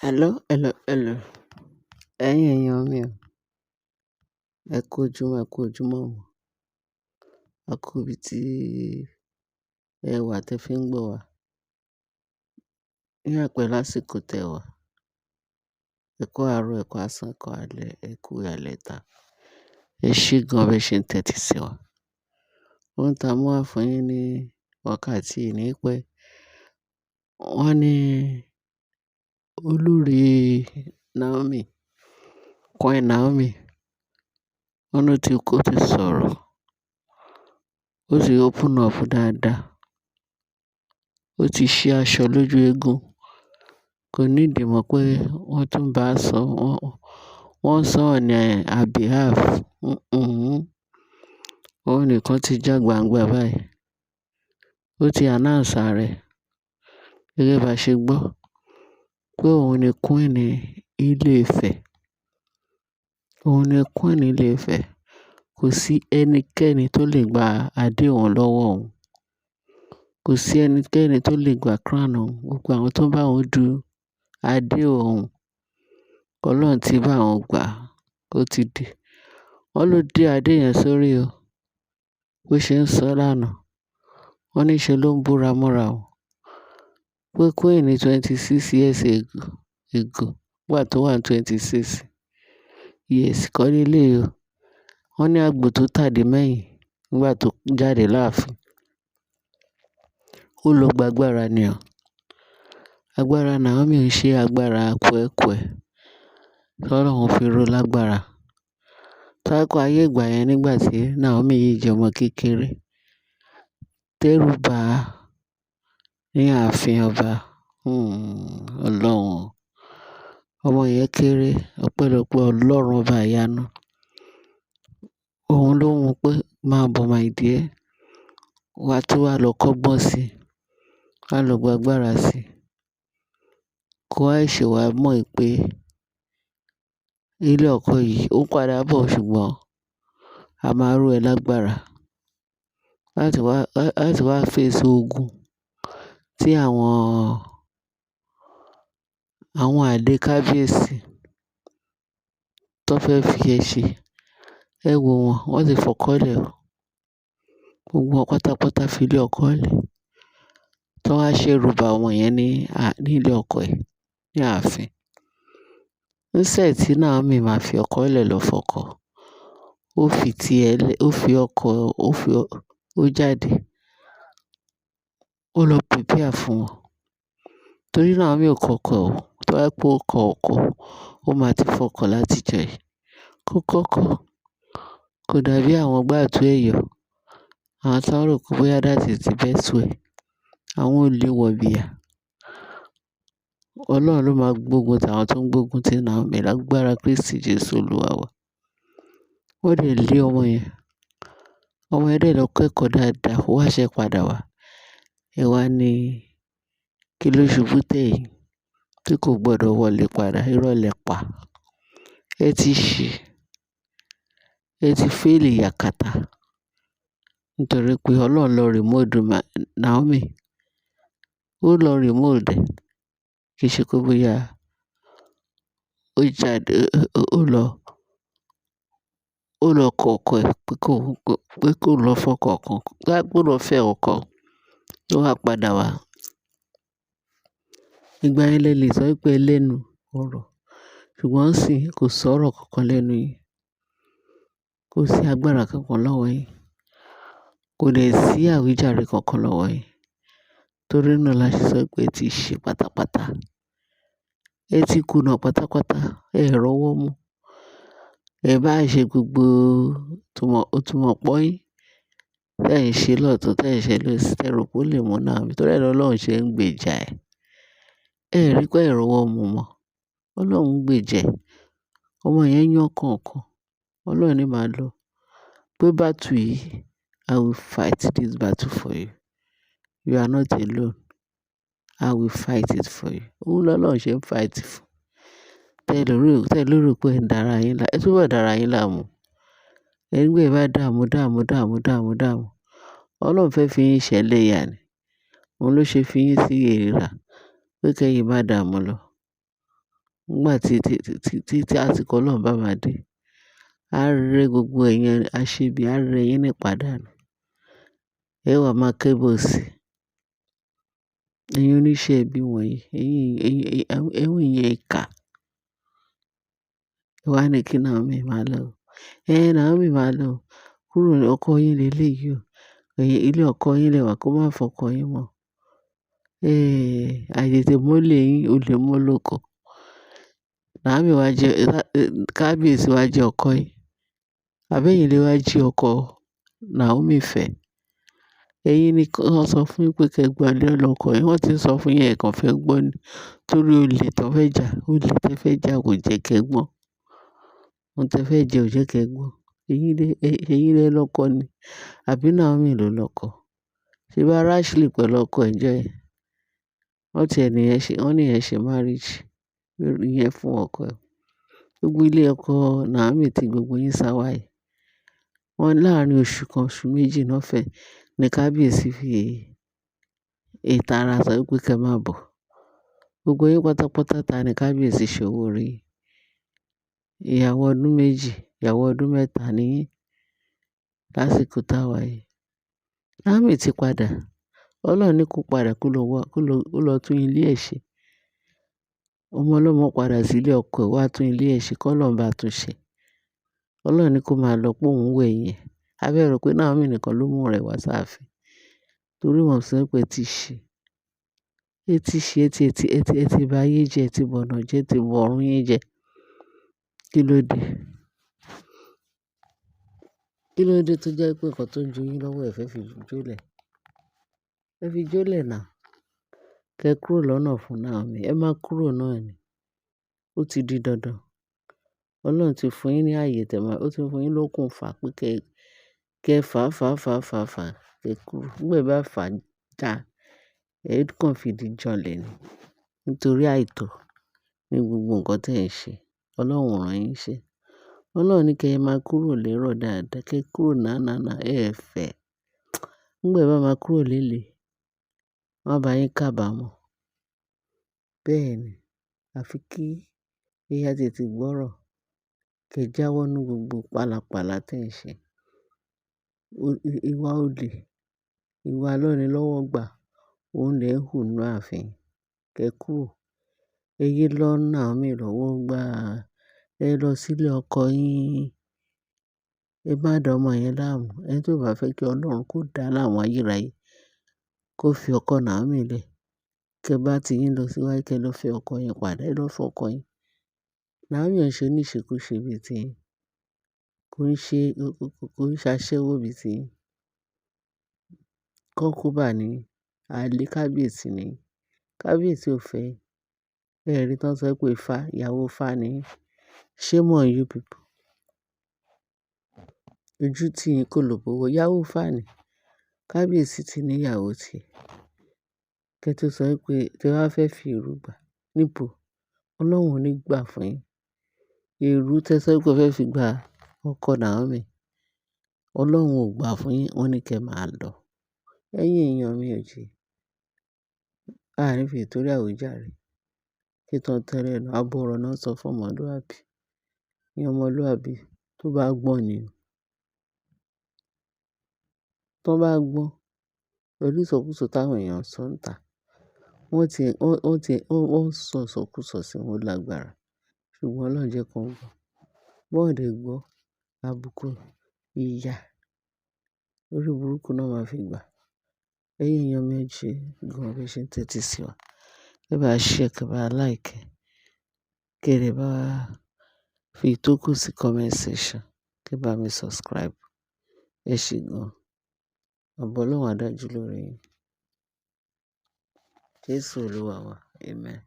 Hello, hello, hello. Ẹ̀yin èèyàn mi o, ẹ kú ojúmọ́, ẹ kú ojúmọ́ o. A kú ibi tí ẹ wà tẹ fi ń gbọ́ wa. Ní àpẹ́ lásìkò tẹ wà. Ẹ kú àárọ̀, ẹ kú àsán, ẹ kú alẹ́, ẹ kú ìyálẹ̀ta. Ẹ ṣé gan bẹ́ẹ̀ ṣe ń tẹ́tí sí wa. Ohun tá a mú wá fún yín ní wákàtí yìí ni pé wọ́n ní olórí Naomi, Queen Naomi, wọ́n ló ti kó ti sọ̀rọ̀. Ó ti open up dáadáa. Ó ti ṣí aṣọ lójú eégún. Kò need mọ̀ pé wọ́n tún bá a sọ. Wọ́n sọ on her behalf. Òun nìkan ti já gbangba báyìí. Ó ti announce ààrẹ. Gẹ́gẹ́ bá ṣe gbọ́ pé òun ni Queen Ilé-Ifẹ̀. Òun ni Queen Ilé-Ifẹ̀. Kò sí ẹnikẹ́ni tó lè gba adé òun lọ́wọ́ òun. Kò sí ẹnikẹ́ni tó lè gba crown òun. Gbogbo àwọn tó bá òun du adé òun, Ọlọ́run ti bá òun gbà. Ó ti dé. Wọ́n ló dé adé yẹn sórí o. Bó ṣe ń sọ lánàá. Wọ́n ní ṣe ló ń búra mọ́ra o. Pé Queen ní 26 years ago. Nígbà tó wà ní 26 years kọ́ leléyìí o. Wọ́n ní àgbò tó tàdí mẹ́yìn nígbà tó jáde láàfin. Ó lọ gba agbára ni o. Agbára Naomi ń ṣe agbára kúẹ́kúẹ́. Ọlọ́run fi ró lágbára. Táíkò ayé ìgbà yẹn nígbà tí Naomi yìí jẹ́ ọmọ kékeré. Tẹ́rù bà á ní ààfin ọba. Ọlọ́run. Ọmọ yẹn kéré. Ọpẹ́lọpẹ́ Ọlọ́run ọba ìyanu. Òun ló mú pé máa bọ̀ my dear. Wá tí wá lọ kọ́gbọ́n sí. Wá lọ gba agbára sí. Kó wá ṣe wá mọ̀ pé ilé ọkọ yìí ó padà bọ̀ ṣùgbọ́n a máa ró ẹ lágbára. Láti wá face ogun tí àwọn àdé kábíyèsí tó fẹ́ fi ẹ ṣe. Ẹ wo wọn, wọ́n ti fọkọ́lẹ̀ o. Gbogbo wọn pátápátá fi ilé ọkọ lẹ̀. Tó wá ṣe rúbà wọn yẹn ní ilé ọkọ ẹ̀ ní ààfin. Níṣẹ́ tí Naomi máa fi ọkọ lẹ̀ lọ fọkọ. Ó fi ti ẹ lẹ́, ó fi ọkọ, ó jáde. Ó lọ prepare fún wọn. Torí Naomi ò kọ́kọ́ o. Tó bá pé ó kọ ọkọ, ó máa ti fọkọ láti jọ yìí. Kó kọ́kọ́. Kò dàbí àwọn gbàtú ẹ̀yọ̀. Àwọn tí wọ́n rò pé bóyá that is the best way. Àwọn olè wọ̀bìà. Ọlọ́run ló máa gbógun ti àwọn tó ń gbógun ti Naomi lágbára Kristi Jesu Olúwa wa. Wọ́n dẹ̀ lé ọmọ yẹn. Ọmọ yẹn dẹ̀ lọ kẹ́kọ̀ọ́ dáadáa. Ó wá ṣe padà wá. Ẹ wá ní kí ló ṣubú tẹ̀ yìí tí kò gbọdọ̀ wọlé padà. Irọ́ lẹ pa. Ẹ ti ṣì. Ẹ ti fail yakata. Nítorí pé Ọlọ́run lọ remove Naomi. Ó lọ remove ẹ̀. Kì í ṣe pé bóyá ó jáde, ó lọ kọ ọkọ ẹ̀ pé kó lọ fọkọ kan. Kó lọ fẹ́ ọkọ. Ó wá padà wá. Ìgbà yẹn lẹ lè sọ pé lẹ́nu ọ̀rọ̀. Ṣùgbọ́n sì kò sọ̀rọ̀ kankan lẹ́nu yìí. Kò sí agbára kankan lọ́wọ́ yìí. Kò dẹ̀ sí àwíjàre kankan lọ́wọ́ yìí. Torí náà la ṣe sọ pé ẹ ti ṣe pátápátá. Ẹ ti kùnà pátápátá. Ẹ rọ́wọ́ mú. Ẹ bá ṣe gbogbo òtúmọ̀ pọ́yìn. Tẹ́ ẹ̀ ń ṣe lọ́tọ̀, tẹ́ ẹ̀ ń ṣe lọ́sì. Tẹ́ ẹ rò pé ó lè mú Naomi. Torí ẹ lọ́lọ́run ṣe ń gbèjà ẹ̀. Ẹ rí pé ẹ rọ́wọ́ mú mọ́. Ọlọ́run ń gbèjà ẹ̀. Ọmọ yẹn yán kọ̀ọ̀kan. Ọlọ́run ní máa lọ. Pé battle yìí, I will fight this battle for you. You are not alone. I will fight it for you. Òun lọ́lọ́run ṣe ń fight fún. Tẹ́ ẹ lérò pé ẹ ń dára yín lá. Ẹ túbọ̀ dára yín láàmú. Ẹni pé ẹ bá dààmú. Ọlọ́run fẹ́ fi yín ṣẹlẹ̀ yà ni. Òun ló ṣe fi yín sí èrà. Pé kẹ́yìn má dààmú lọ. Nígbà tí àsìkò Ọlọ́run bá máa dé, á rẹ́ gbogbo ẹ̀yin aṣebi, á rẹ́ yín ní ìpàdánù. Ẹ wá máa kébò sí. Ẹ̀yin oníṣẹ́ ibi wọ̀nyí, ẹ̀yin èèyàn ìkà. Ẹ wá ní kí Naomi máa lọ. Naomi máa lọ. Kúrò ní ọkọ yín leléyìí o. Ilé ọkọ yín lẹ wà kó má fọkọ yín mọ́. Àìtètè mọ́lé yín, olè mọ́ lóko. Naomi wá jẹ, kábíyèsí wá jẹ ọkọ yín. Àbẹ́yìn lè wá jí ọkọ Naomi fẹ́. Ẹ̀yin ni wọ́n sọ fún yín pé kẹ́ gba ilé ọlọ́kọ yín. Wọ́n ti sọ fún yín ẹ̀kan fẹ́ gbọ́ ni. Torí olè tó fẹ́ jà, olè tẹ́ fẹ́ jà kò jẹ́ kẹ́ gbọ́n. Ohun tẹ́ fẹ́ jẹ ò jẹ́ kẹ́ gbọ́n. Ẹ̀yin lẹ lọ́kọ ni. Àbí Naomi ló lọ́kọ. Ṣé bá Ashley pẹ̀lú ọkọ ẹ̀ jẹ́ ẹ̀? Wọ́n ní ìyẹn ṣe marriage. Ìyẹn fún ọkọ ẹ̀. Gbogbo ilé ọkọ Naomi tí gbogbo yín sá wá yìí. Wọ́n láàárín oṣù kan, oṣù méjì náà fẹ́ ní kábíyèsí fi ìtara sọ wípé kẹ́ máa bọ̀. Gbogbo yín pátápátá ta ni kábíyèsí ṣòwò rí. Ìyàwó ọdún méjì, ìyàwó ọdún mẹ́ta ní lásìkò táwa yìí. Naomi ti padà. Ọlọ́run ní kó padà kó lọ tún ilé ẹ̀ ṣe. Ọmọ ọlọ́mọ padà sí ilé ọkọ ẹ̀ wá tún ilé ẹ̀ ṣe kọ́ Ọlọ́run bá tún ṣe. Ọlọ́run ní kó máa lọ pé òun wẹ̀ yẹn. A fẹ́ rò pé Naomi nìkan ló mú rẹ̀ wá sáàfin. Torí wọ́n sọ pé ẹ ti ṣe. Ẹ ti ba ayé jẹ́, ẹ ti bọ̀nà jẹ́, ẹ ti bọ ọ̀run yín jẹ́. Kí ló dé? Kí ló dé tó jẹ́ pé nǹkan tó ń ju yín lọ́wọ́ ẹ fẹ́ fi jólẹ̀? Ẹ fi jólẹ̀ náà. Kẹ́ kúrò lọ́nà fún Naomi. Ẹ máa kúrò náà ni. Ó ti di dandan. Ọlọ́run ti fún yín ní ààyè ó ti fún yín lókun fà pé kẹ́ fà. Kẹ́ kúrò. Nígbà bá fà já, ẹ kàn fìdí jọlẹ̀ ni. Nítorí àìtọ́ ní gbogbo nǹkan tí ẹ̀ ń ṣe. Ọlọ́run rán yín ṣe. Ọlọ́run ní kí ẹ máa kúrò lérò dáadáa. Kẹ́ kúrò náà. Ẹ fẹ́. Nígbà bá máa kúrò léle, wọ́n bá yín kábàámọ̀. Bẹ́ẹ̀ ni. Àfi kí ẹ̀yà tètè gbọ́rọ̀. Kẹ́ jáwọ́ nú gbogbo pálapàla tí ẹ̀ ń ṣe. Ìwà olè, ìwà alọ́nilọ́wọ́ gbà, òun lè ń hù nínú ààfin. Kẹ́ kúrò. Ẹ yé lọ Naomi lọ́wọ́ gbà. Ẹ lọ sílé ọkọ yín. Ẹ má dá ọmọ yẹn láàmú. Ẹni tó bá fẹ́ kí Ọlọ́run kó dá láàmú ayérayé, kó fi ọkọ Naomi lẹ̀. Kẹ́ bá ti yín lọ síwájú, kẹ́ lọ fẹ́ ọkọ yín padà. Ẹ lọ fẹ́ ọkọ yín. Naomi ò ń ṣe oníṣekúṣe bíi ti yín. Kò ń ṣe aṣẹ́wó bíi ti yín. Kọ́nkúbà ni àlè kábíyèsí ni. Kábíyèsí ò fẹ́. Ẹ rí tán sọ pé ìyàwó Ifá ni. Shame on you people. Ojú tí yín kò lò bówó. Ìyàwó Ifá ni. Kábíyèsí ti ní ìyàwó tiẹ̀. Kẹ́ tó sọ pé tí wàá fẹ́ fi èrú gbà níbo, Ọlọ́run ò ní gbà fún yín. Èrú tẹ́ sọ pé fẹ́ fi gba ọkọ Naomi. Ọlọ́run ò gbà fún yín. Wọ́n ní kẹ́ máa lọ. Ẹ̀yin èèyàn mi ò jẹ́. A ní fi ìtorí àwíjàre. Kí tán tẹ́rẹ̀ nù. Abo ọ̀rọ̀ náà sọ fún ọmọlúwàbí. Ní ọmọlúwàbí tó bá gbọ́n ni o. Tó bá gbọ́n, pẹ̀lú ìsọkúsọ táwọn èèyàn sọ ń tà. Wọ́n sọ ìsọkúsọ sí wọn lágbára. Ṣùgbọ́n Ọlọ́run jẹ́ kó gbọ́. Bọ́ọ̀dẹ̀ gbọ́. Àbùkù, ìyà, orí burúkú náà máa fi gbà. Ẹ̀yin èèyàn mi ò jẹ́ gan bí ṣe ń tẹ́tí sí wa. Kẹ́ bá share, kẹ́ bá like. Kẹ́ lè bá fi ìtókù sí comment section. Kẹ́ bá mi subscribe. Ẹ ṣé gan. Àbọ̀ Ọlọ́run á dájú lórí yín. Jésù Olúwa wa. Amen.